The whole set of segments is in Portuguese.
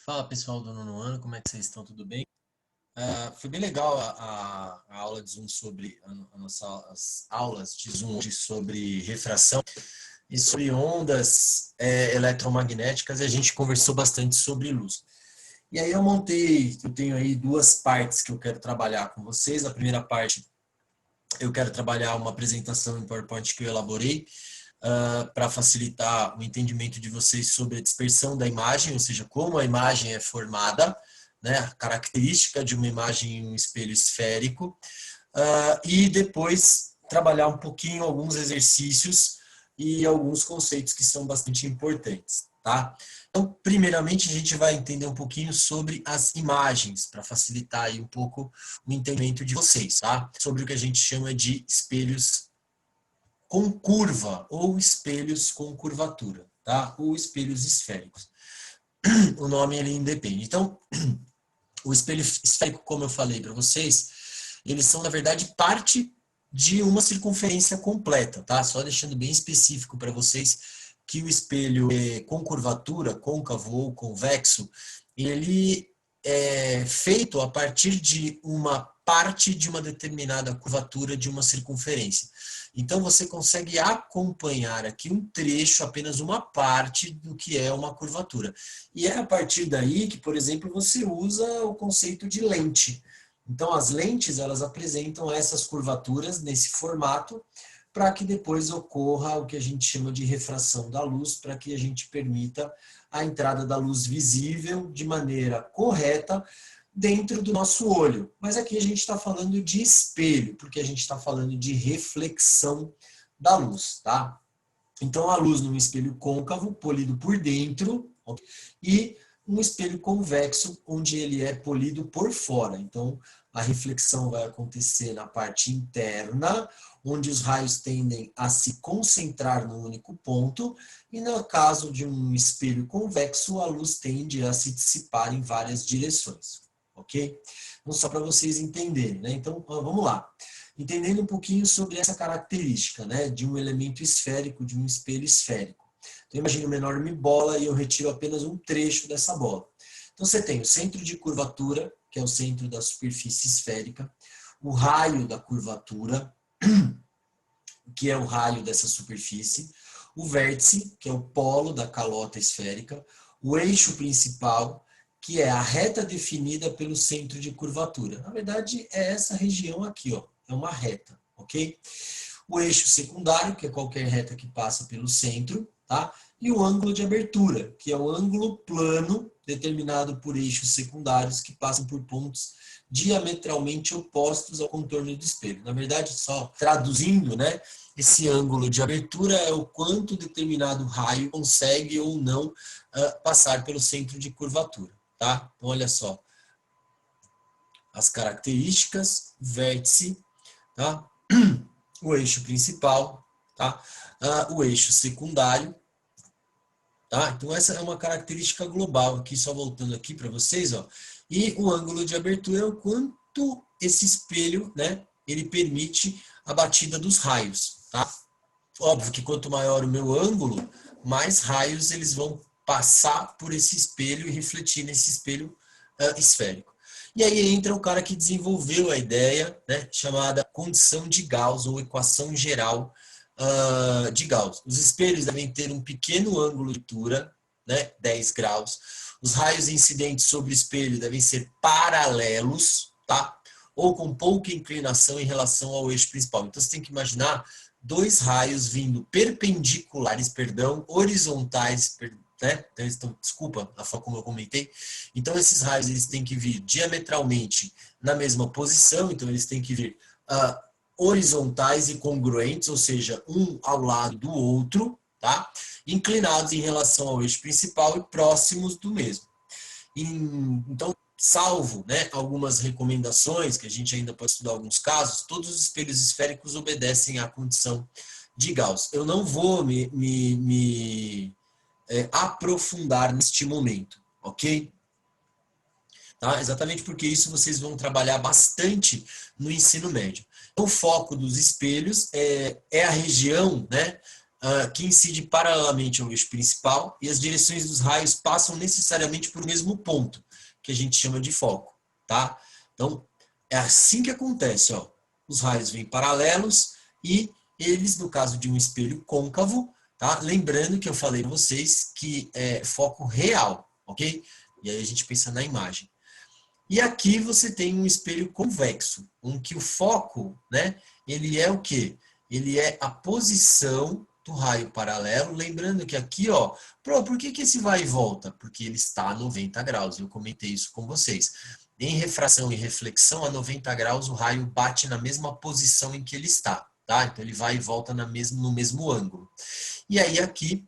Fala pessoal do nono ano, como é que vocês estão? Tudo bem? Foi bem legal a aula de Zoom sobre as aulas de Zoom hoje sobre refração e sobre ondas eletromagnéticas, e a gente conversou bastante sobre luz. E aí eu tenho aí duas partes que eu quero trabalhar com vocês. A primeira parte eu quero trabalhar uma apresentação em PowerPoint que eu elaborei para facilitar o entendimento de vocês sobre a dispersão da imagem, ou seja, como a imagem é formada, né, a característica de uma imagem em um espelho esférico, e depois trabalhar um pouquinho alguns exercícios e alguns conceitos que são bastante importantes, tá? Então, primeiramente, a gente vai entender um pouquinho sobre as imagens, para facilitar aí um pouco o entendimento de vocês, tá? Sobre o que a gente chama de espelhos com curva ou espelhos com curvatura, tá? Ou espelhos esféricos. O nome ele independe. Então, o espelho esférico, como eu falei para vocês, eles são na verdade parte de uma circunferência completa, tá? Só deixando bem específico para vocês que o espelho com curvatura, côncavo ou convexo, ele é feito a partir de uma parte de uma determinada curvatura de uma circunferência. Então, você consegue acompanhar aqui um trecho, apenas uma parte do que é uma curvatura. E é a partir daí que, por exemplo, você usa o conceito de lente. Então, as lentes, elas apresentam essas curvaturas nesse formato, para que depois ocorra o que a gente chama de refração da luz, para que a gente permita a entrada da luz visível de maneira correta dentro do nosso olho. Mas aqui a gente está falando de espelho, porque a gente está falando de reflexão da luz, tá? Então, a luz num espelho côncavo, polido por dentro, okay? E um espelho convexo, onde ele é polido por fora. Então, a reflexão vai acontecer na parte interna, onde os raios tendem a se concentrar no único ponto, e no caso de um espelho convexo, a luz tende a se dissipar em várias direções, ok? Então, só para vocês entenderem, né? Então, vamos lá. Entendendo um pouquinho sobre essa característica, né, de um elemento esférico, de um espelho esférico. Então, imagine uma enorme bola e eu retiro apenas um trecho dessa bola. Então, você tem o centro de curvatura, que é o centro da superfície esférica, o raio da curvatura, que é o raio dessa superfície, o vértice, que é o polo da calota esférica, o eixo principal, que é a reta definida pelo centro de curvatura. Na verdade, é essa região aqui, ó, é uma reta, ok? O eixo secundário, que é qualquer reta que passa pelo centro, tá? E o ângulo de abertura, que é o ângulo plano determinado por eixos secundários que passam por pontos diametralmente opostos ao contorno do espelho. Na verdade, só traduzindo, né? Esse ângulo de abertura é o quanto determinado raio consegue ou não passar pelo centro de curvatura, tá? Então, olha só. As características, vértice, tá? O eixo principal, tá? O eixo secundário, tá? Então, essa é uma característica global, aqui só voltando aqui para vocês, ó. E o ângulo de abertura é o quanto esse espelho, né, ele permite a batida dos raios, tá? Óbvio que quanto maior o meu ângulo, mais raios eles vão passar por esse espelho e refletir nesse espelho esférico. E aí entra o cara que desenvolveu a ideia, né, chamada condição de Gauss ou equação geral de Gauss. Os espelhos devem ter um pequeno ângulo de altura, né, 10 graus. Os raios incidentes sobre o espelho devem ser paralelos, tá? Ou com pouca inclinação em relação ao eixo principal. Então você tem que imaginar dois raios vindo perpendiculares, perdão, horizontais, né? Então, estão, desculpa a forma como eu comentei. Então, esses raios eles têm que vir diametralmente na mesma posição, então eles têm que vir horizontais e congruentes, ou seja, um ao lado do outro, tá? Inclinados em relação ao eixo principal e próximos do mesmo. Então, salvo, né, algumas recomendações, que a gente ainda pode estudar alguns casos, todos os espelhos esféricos obedecem à condição de Gauss. Eu não vou me aprofundar neste momento, ok? Tá? Exatamente porque isso vocês vão trabalhar bastante no ensino médio. O foco dos espelhos é a região, né, que incide paralelamente ao eixo principal e as direções dos raios passam necessariamente por o mesmo ponto, que a gente chama de foco, tá? Então, é assim que acontece, ó. Os raios vêm paralelos e eles, no caso de um espelho côncavo, tá? Lembrando que eu falei para vocês que é foco real, ok? E aí a gente pensa na imagem. E aqui você tem um espelho convexo, em que o foco, né, ele é o quê? Ele é a posição do raio paralelo. Lembrando que aqui, ó, por que esse vai e volta? Porque ele está a 90 graus, eu comentei isso com vocês. Em refração e reflexão, a 90 graus, o raio bate na mesma posição em que ele está, tá? Então ele vai e volta no mesmo ângulo. E aí aqui,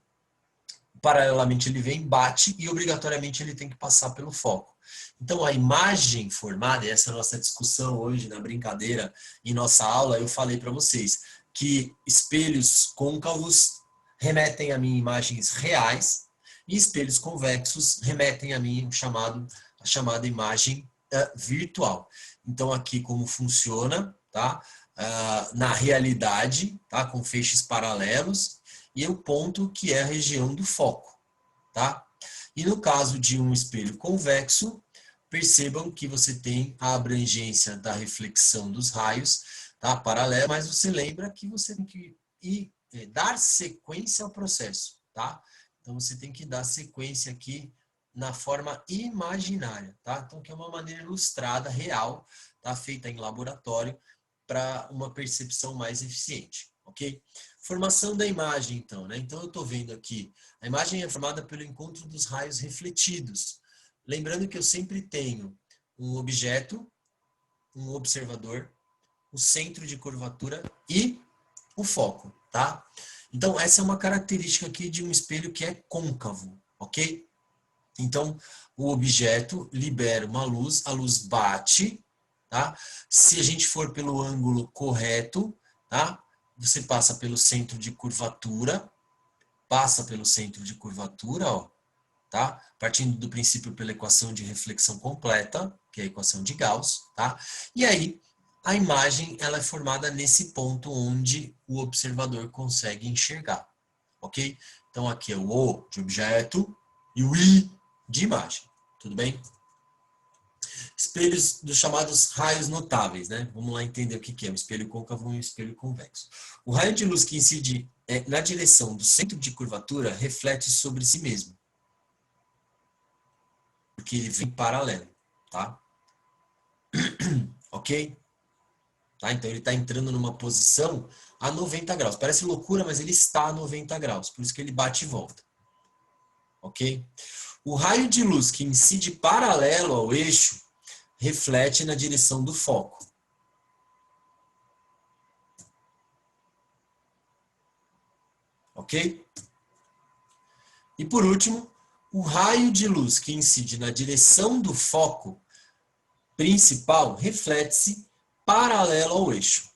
paralelamente ele vem, bate e obrigatoriamente ele tem que passar pelo foco. Então a imagem formada, e essa é a nossa discussão hoje na brincadeira em nossa aula, eu falei para vocês que espelhos côncavos remetem a mim imagens reais e espelhos convexos remetem a mim a chamada imagem virtual. Então aqui como funciona, tá? Na realidade, tá? Com feixes paralelos, e o ponto que é a região do foco, tá? E no caso de um espelho convexo, percebam que você tem a abrangência da reflexão dos raios, tá? Paralela, mas você lembra que você tem que dar sequência ao processo, tá? Então você tem que dar sequência aqui na forma imaginária, tá? Então que é uma maneira ilustrada, real, tá? Feita em laboratório para uma percepção mais eficiente, ok? Formação da imagem, então, né? Então eu estou vendo aqui, a imagem é formada pelo encontro dos raios refletidos. Lembrando que eu sempre tenho um objeto, um observador, o centro de curvatura e o foco, tá? Então essa é uma característica aqui de um espelho que é côncavo, ok? Então o objeto libera uma luz, a luz bate, tá? Se a gente for pelo ângulo correto, tá? Você passa pelo centro de curvatura, ó, tá? Partindo do princípio pela equação de reflexão completa, que é a equação de Gauss, tá? E aí a imagem ela é formada nesse ponto onde o observador consegue enxergar, ok? Então aqui é o O de objeto e o I de imagem, tudo bem? Espelhos dos chamados raios notáveis, né? Vamos lá entender o que é um espelho côncavo e um espelho convexo. O raio de luz que incide na direção do centro de curvatura reflete sobre si mesmo, porque ele vem paralelo, tá? Ok? Tá? Então ele está entrando numa posição a 90 graus. Parece loucura, mas ele está a 90 graus, por isso que ele bate e volta. Ok? O raio de luz que incide paralelo ao eixo reflete na direção do foco. Ok? E por último, o raio de luz que incide na direção do foco principal reflete-se paralelo ao eixo.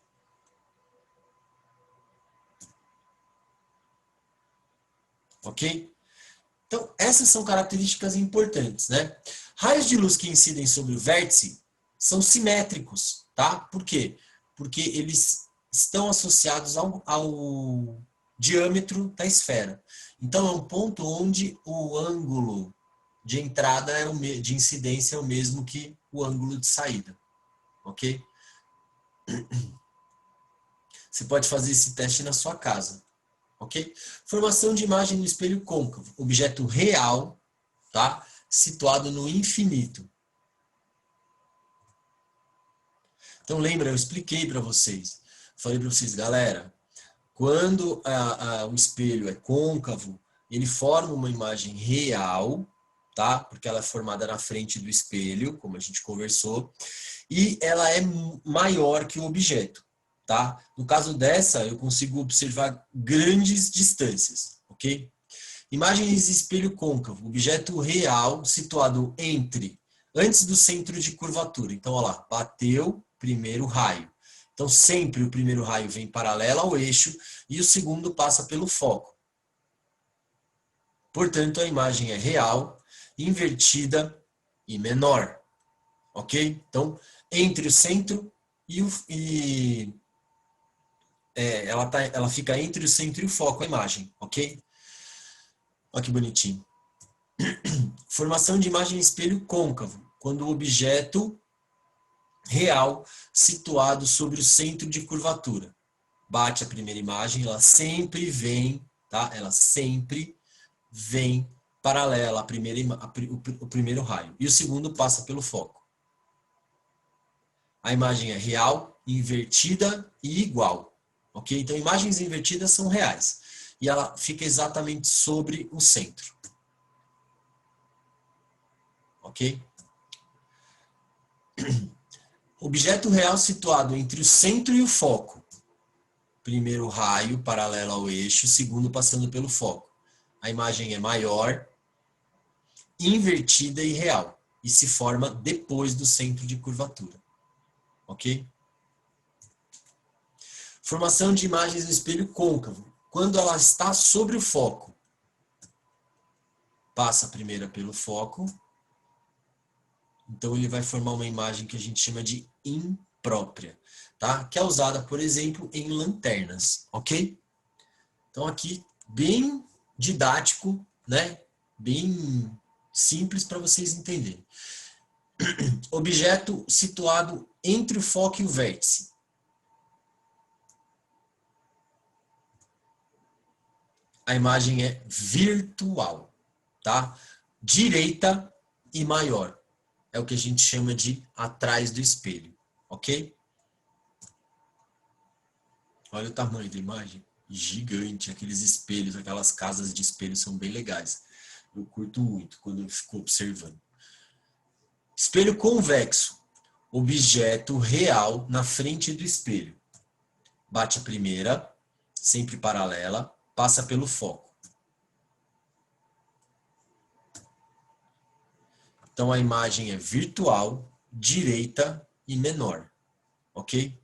Ok? Então, essas são características importantes, né? Raios de luz que incidem sobre o vértice são simétricos, tá? Por quê? Porque eles estão associados ao diâmetro da esfera. Então, é um ponto onde o ângulo de entrada, de incidência, é o mesmo que o ângulo de saída, ok? Você pode fazer esse teste na sua casa, ok? Formação de imagem no espelho côncavo, objeto real, tá? Situado no infinito. Então lembra, eu expliquei para vocês. Falei para vocês, galera, quando o espelho é côncavo, ele forma uma imagem real, tá? Porque ela é formada na frente do espelho, como a gente conversou, e ela é maior que o objeto, tá? No caso dessa, eu consigo observar grandes distâncias, ok? Imagens de espelho côncavo, objeto real situado antes do centro de curvatura. Então, olha lá, bateu primeiro raio. Então, sempre o primeiro raio vem paralelo ao eixo e o segundo passa pelo foco. Portanto, a imagem é real, invertida e menor. Ok? Então, entre o centro ela fica entre o centro e o foco, a imagem, ok? Olha que bonitinho. Formação de imagem em espelho côncavo, quando o objeto real situado sobre o centro de curvatura. Bate a primeira imagem, ela sempre vem, tá? Ela sempre vem paralela o primeiro raio. E o segundo passa pelo foco. A imagem é real, invertida e igual. Ok? Então, imagens invertidas são reais. E ela fica exatamente sobre o centro. Ok? Objeto real situado entre o centro e o foco. Primeiro raio paralelo ao eixo, segundo passando pelo foco. A imagem é maior, invertida e real. E se forma depois do centro de curvatura. Ok? Formação de imagens no espelho côncavo. Quando ela está sobre o foco. Passa primeiro pelo foco. Então, ele vai formar uma imagem que a gente chama de imprópria. Tá? Que é usada, por exemplo, em lanternas. Ok? Então, aqui, bem didático, né? Bem simples para vocês entenderem. Objeto situado entre o foco e o vértice. A imagem é virtual, tá? Direita e maior. É o que a gente chama de atrás do espelho, ok? Olha o tamanho da imagem. Gigante. Aqueles espelhos, aquelas casas de espelho são bem legais. Eu curto muito quando eu fico observando. Espelho convexo. Objeto real na frente do espelho. Bate a primeira, sempre paralela, passa pelo foco. Então, a imagem é virtual, direita e menor. Ok?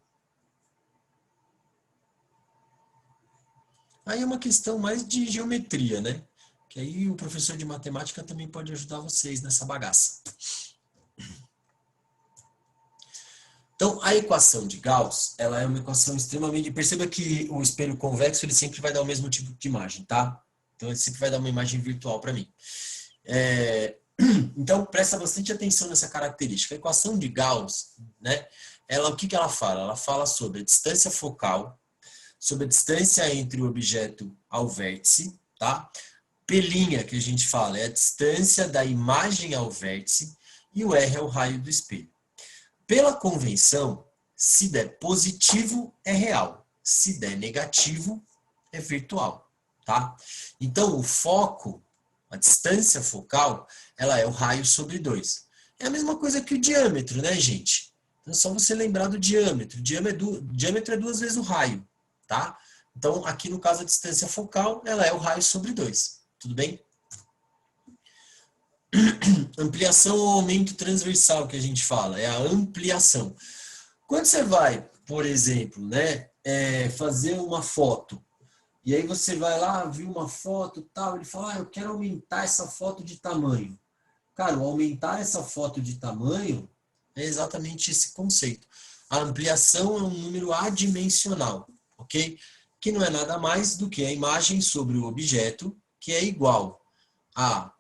Aí é uma questão mais de geometria, né? Que aí o professor de matemática também pode ajudar vocês nessa bagaça. Então, a equação de Gauss, ela é uma equação extremamente... Perceba que o espelho convexo, ele sempre vai dar o mesmo tipo de imagem, tá? Então, ele sempre vai dar uma imagem virtual para mim. Então, presta bastante atenção nessa característica. A equação de Gauss, né? O que ela fala? Ela fala sobre a distância focal, sobre a distância entre o objeto ao vértice, tá? P', que a gente fala, é a distância da imagem ao vértice, e o R é o raio do espelho. Pela convenção, se der positivo, é real. Se der negativo, é virtual, tá? Então, o foco, a distância focal, ela é o raio sobre 2. É a mesma coisa que o diâmetro, né, gente? Então, é só você lembrar do diâmetro. Diâmetro é 2 vezes o raio, tá? Então, aqui no caso, a distância focal, ela é o raio sobre 2. Tudo bem? Ampliação ou aumento transversal que a gente fala, é a ampliação. Quando você vai, por exemplo, né, fazer uma foto, e aí você vai lá, viu uma foto e tal, ele fala, eu quero aumentar essa foto de tamanho. Cara, o aumentar essa foto de tamanho é exatamente esse conceito. A ampliação é um número adimensional, ok? Que não é nada mais do que a imagem sobre o objeto, que é igual a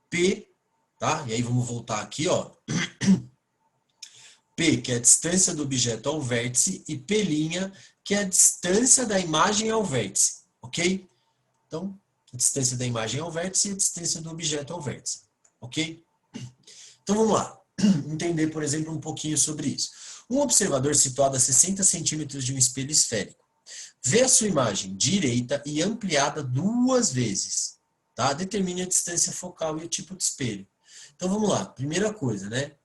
P, tá? E aí vamos voltar aqui, ó. P, que é a distância do objeto ao vértice, e P', que é a distância da imagem ao vértice, ok? Então, a distância da imagem ao vértice e a distância do objeto ao vértice, ok? Então, vamos lá. Entender, por exemplo, um pouquinho sobre isso. Um observador situado a 60 centímetros de um espelho esférico vê a sua imagem direita e ampliada 2 vezes, tá? Determine a distância focal e o tipo de espelho. Então, vamos lá. Primeira coisa, né?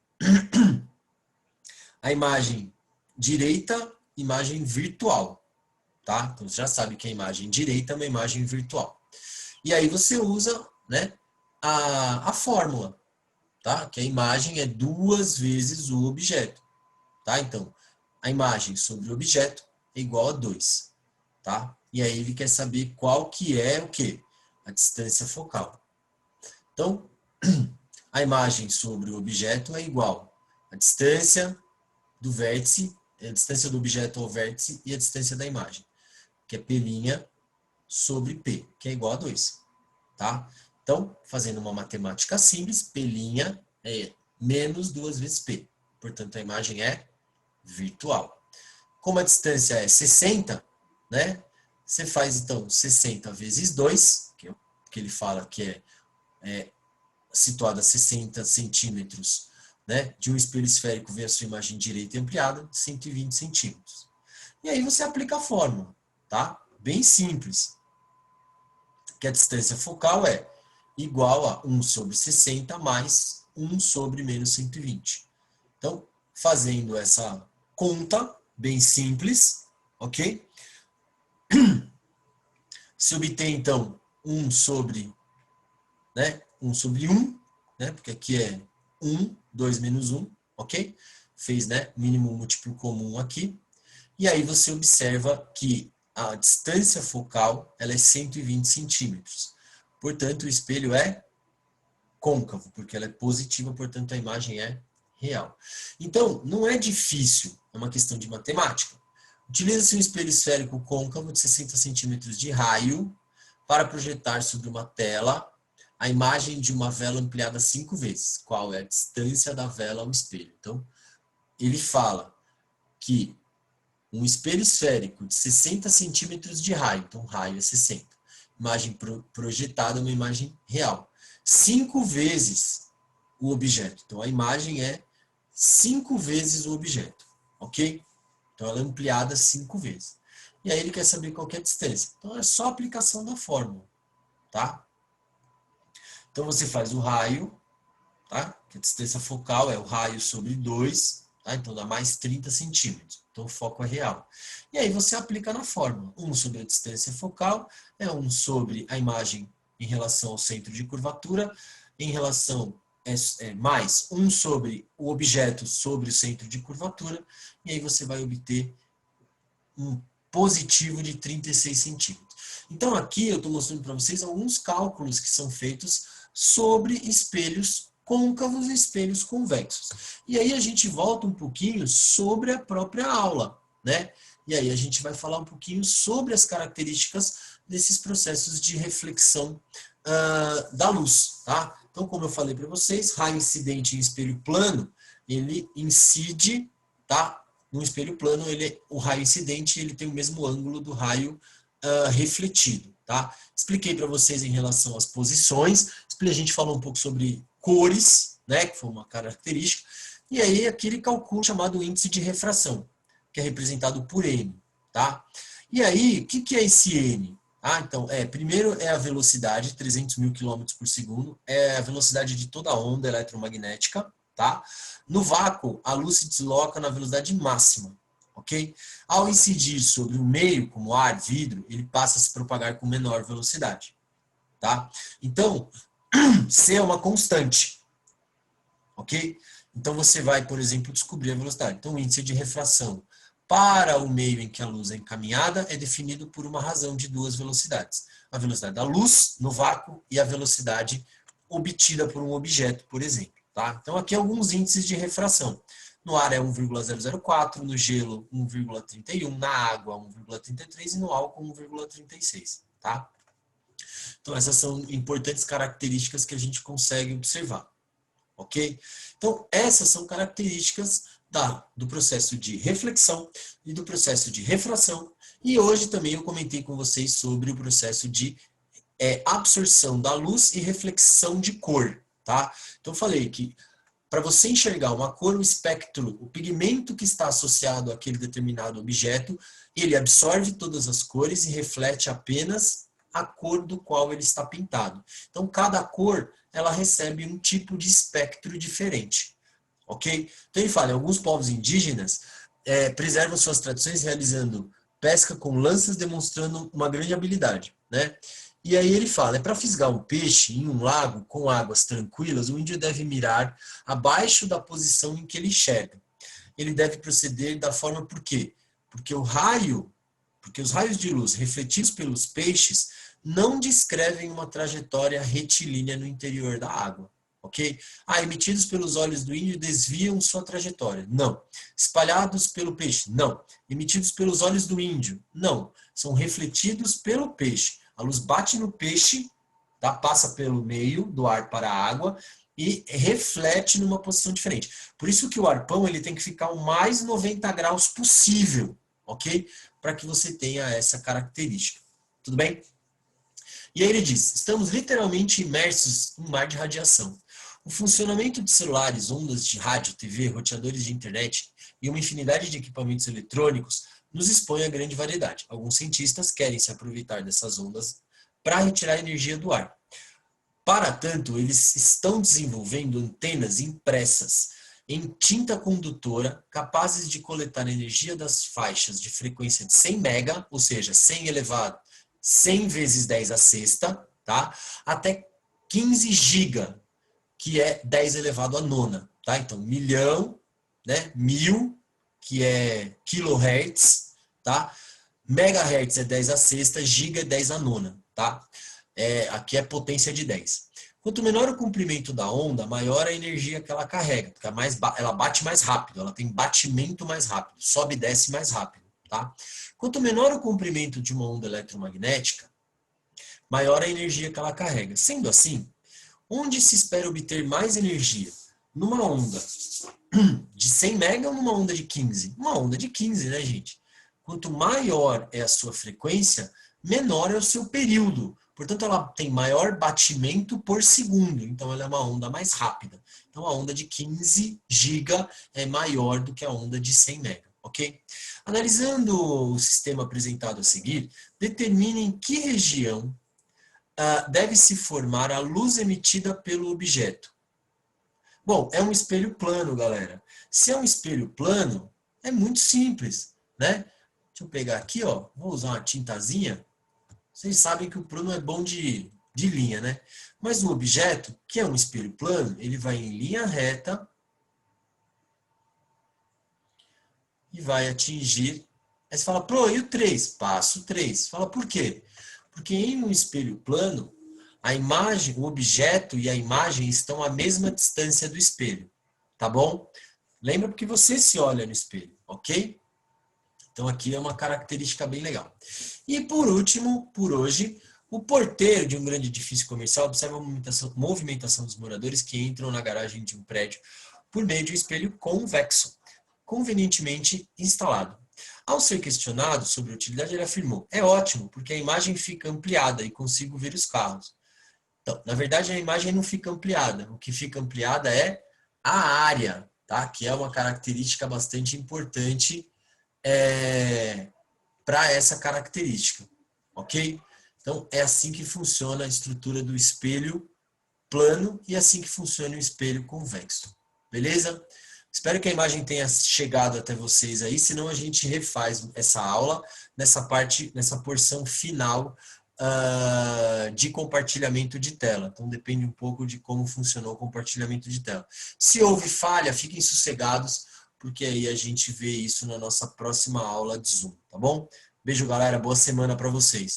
A imagem direita, imagem virtual, tá? Então, você já sabe que a imagem direita é uma imagem virtual. E aí você usa, né, a fórmula, tá? Que a imagem é 2 vezes o objeto, tá? Então, a imagem sobre o objeto é igual a 2, tá? E aí ele quer saber qual que é o quê? A distância focal. Então, a imagem sobre o objeto é igual à distância do vértice, a distância do objeto ao vértice e a distância da imagem. que é P' sobre P, que é igual a 2. Tá? Então, fazendo uma matemática simples, P' é menos 2 vezes P. Portanto, a imagem é virtual. Como a distância é 60, né? Você faz, então, 60 vezes 2, que ele fala que é situado a 60 centímetros, né? De um espelho esférico vem a sua imagem direita e ampliada, 120 centímetros. E aí você aplica a fórmula, tá? Bem simples. Que a distância focal é igual a 1 sobre 60 mais 1 sobre menos 120. Então, fazendo essa conta bem simples, ok? Se obtém, então, 1 sobre 1, né? Porque aqui é 1, 2 menos 1, ok? Fez, né? Mínimo múltiplo comum aqui. E aí você observa que a distância focal ela é 120 centímetros. Portanto, o espelho é côncavo, porque ela é positiva, portanto, a imagem é real. Então, não é difícil, é uma questão de matemática. Utiliza-se um espelho esférico côncavo de 60 centímetros de raio para projetar sobre uma tela a imagem de uma vela ampliada 5 vezes. Qual é a distância da vela ao espelho? Então, ele fala que um espelho esférico de 60 centímetros de raio, então raio é 60. Imagem projetada é uma imagem real. 5 vezes o objeto. Então a imagem é 5 vezes o objeto, ok? Então ela é ampliada 5 vezes. E aí ele quer saber qual que é a distância. Então é só a aplicação da fórmula, tá? Então você faz o raio, tá? Que a distância focal é o raio sobre 2, tá? Então dá mais 30 centímetros. Então o foco é real. E aí você aplica na fórmula. 1 sobre a distância focal é 1 sobre a imagem em relação ao centro de curvatura, em relação mais 1 sobre o objeto sobre o centro de curvatura, e aí você vai obter um positivo de 36 centímetros. Então aqui eu estou mostrando para vocês alguns cálculos que são feitos sobre espelhos côncavos e espelhos convexos. E aí a gente volta um pouquinho sobre a própria aula, né? E aí a gente vai falar um pouquinho sobre as características desses processos de reflexão da luz, tá? Então, como eu falei para vocês, raio incidente em espelho plano, ele incide, tá? No espelho plano, o raio incidente ele tem o mesmo ângulo do raio refletido, tá? Expliquei para vocês em relação às posições, a gente falou um pouco sobre cores, né, que foi uma característica, e aí aquele cálculo chamado índice de refração, que é representado por N, tá? E aí, o que é esse N? Então, primeiro é a velocidade, 300 mil km por segundo, é a velocidade de toda a onda eletromagnética, tá? No vácuo, a luz se desloca na velocidade máxima, ok? Ao incidir sobre o meio, como ar, vidro, ele passa a se propagar com menor velocidade, tá? Então, C é uma constante, ok? Então você vai, por exemplo, descobrir a velocidade. Então o índice de refração para o meio em que a luz é encaminhada é definido por uma razão de duas velocidades. A velocidade da luz no vácuo e a velocidade obtida por um objeto, por exemplo. Tá? Então aqui alguns índices de refração. No ar é 1,004, no gelo 1,31, na água 1,33 e no álcool 1,36. Tá? Então, essas são importantes características que a gente consegue observar, ok? Então, essas são características do processo de reflexão e do processo de refração. E hoje também eu comentei com vocês sobre o processo de absorção da luz e reflexão de cor, tá? Então, eu falei que para você enxergar uma cor, o espectro, o pigmento que está associado àquele determinado objeto, ele absorve todas as cores e reflete apenas a cor do qual ele está pintado. Então, cada cor, ela recebe um tipo de espectro diferente, ok? Então, ele fala, alguns povos indígenas preservam suas tradições realizando pesca com lanças, demonstrando uma grande habilidade, né? E aí ele fala, para fisgar um peixe em um lago com águas tranquilas, o índio deve mirar abaixo da posição em que ele enxerga. Ele deve proceder da forma por quê? Porque os raios de luz refletidos pelos peixes não descrevem uma trajetória retilínea no interior da água, ok? Emitidos pelos olhos do índio desviam sua trajetória. Não. Espalhados pelo peixe. Não. Emitidos pelos olhos do índio. Não. São refletidos pelo peixe. A luz bate no peixe, tá? Passa pelo meio do ar para a água e reflete numa posição diferente. Por isso que o arpão ele tem que ficar o mais 90 graus possível, ok? Para que você tenha essa característica. Tudo bem? E aí ele diz, estamos literalmente imersos em um mar de radiação. O funcionamento de celulares, ondas de rádio, TV, roteadores de internet e uma infinidade de equipamentos eletrônicos nos expõe a grande variedade. Alguns cientistas querem se aproveitar dessas ondas para retirar energia do ar. Para tanto, eles estão desenvolvendo antenas impressas em tinta condutora capazes de coletar energia das faixas de frequência de 100 mega, ou seja, 100 elevado 100 vezes 10 a sexta, tá? Até 15 giga, que é 10 elevado a nona, tá? Então, milhão, né? 1000, que é kilohertz, tá? Megahertz é 10 a sexta, giga é 10 a nona, tá? Aqui é potência de 10. Quanto menor o comprimento da onda, maior a energia que ela carrega, porque ela bate mais rápido, ela tem batimento mais rápido, sobe e desce mais rápido, tá? Quanto menor o comprimento de uma onda eletromagnética, maior a energia que ela carrega. Sendo assim, onde se espera obter mais energia? Numa onda de 100 mega ou numa onda de 15? Uma onda de 15, né, gente? Quanto maior é a sua frequência, menor é o seu período. Portanto, ela tem maior batimento por segundo. Então, ela é uma onda mais rápida. Então, a onda de 15 giga é maior do que a onda de 100 mega, ok? Analisando o sistema apresentado a seguir, determine em que região deve se formar a luz emitida pelo objeto. Bom, é um espelho plano, galera. Se é um espelho plano, é muito simples, né? Deixa eu pegar aqui, ó. Vou usar uma tintazinha. Vocês sabem que o plano é bom de linha, né? Mas o objeto, que é um espelho plano, ele vai em linha reta e vai atingir. Aí você fala, pô, e o 3? Passo 3. Fala, por quê? Porque em um espelho plano, a imagem, o objeto e a imagem estão à mesma distância do espelho, tá bom? Lembra porque você se olha no espelho, ok? Então aqui é uma característica bem legal. E por último, por hoje, o porteiro de um grande edifício comercial observa a movimentação dos moradores que entram na garagem de um prédio por meio de um espelho convexo, convenientemente instalado. Ao ser questionado sobre a utilidade, ele afirmou, é ótimo, porque a imagem fica ampliada e consigo ver os carros. Então, na verdade, a imagem não fica ampliada. O que fica ampliada é a área, tá? Que é uma característica bastante importante para essa característica, ok? Então, é assim que funciona a estrutura do espelho plano e assim que funciona o espelho convexo. Beleza? Espero que a imagem tenha chegado até vocês aí, senão a gente refaz essa aula nessa porção final de compartilhamento de tela. Então depende um pouco de como funcionou o compartilhamento de tela. Se houve falha, fiquem sossegados, porque aí a gente vê isso na nossa próxima aula de Zoom, tá bom? Beijo, galera. Boa semana para vocês.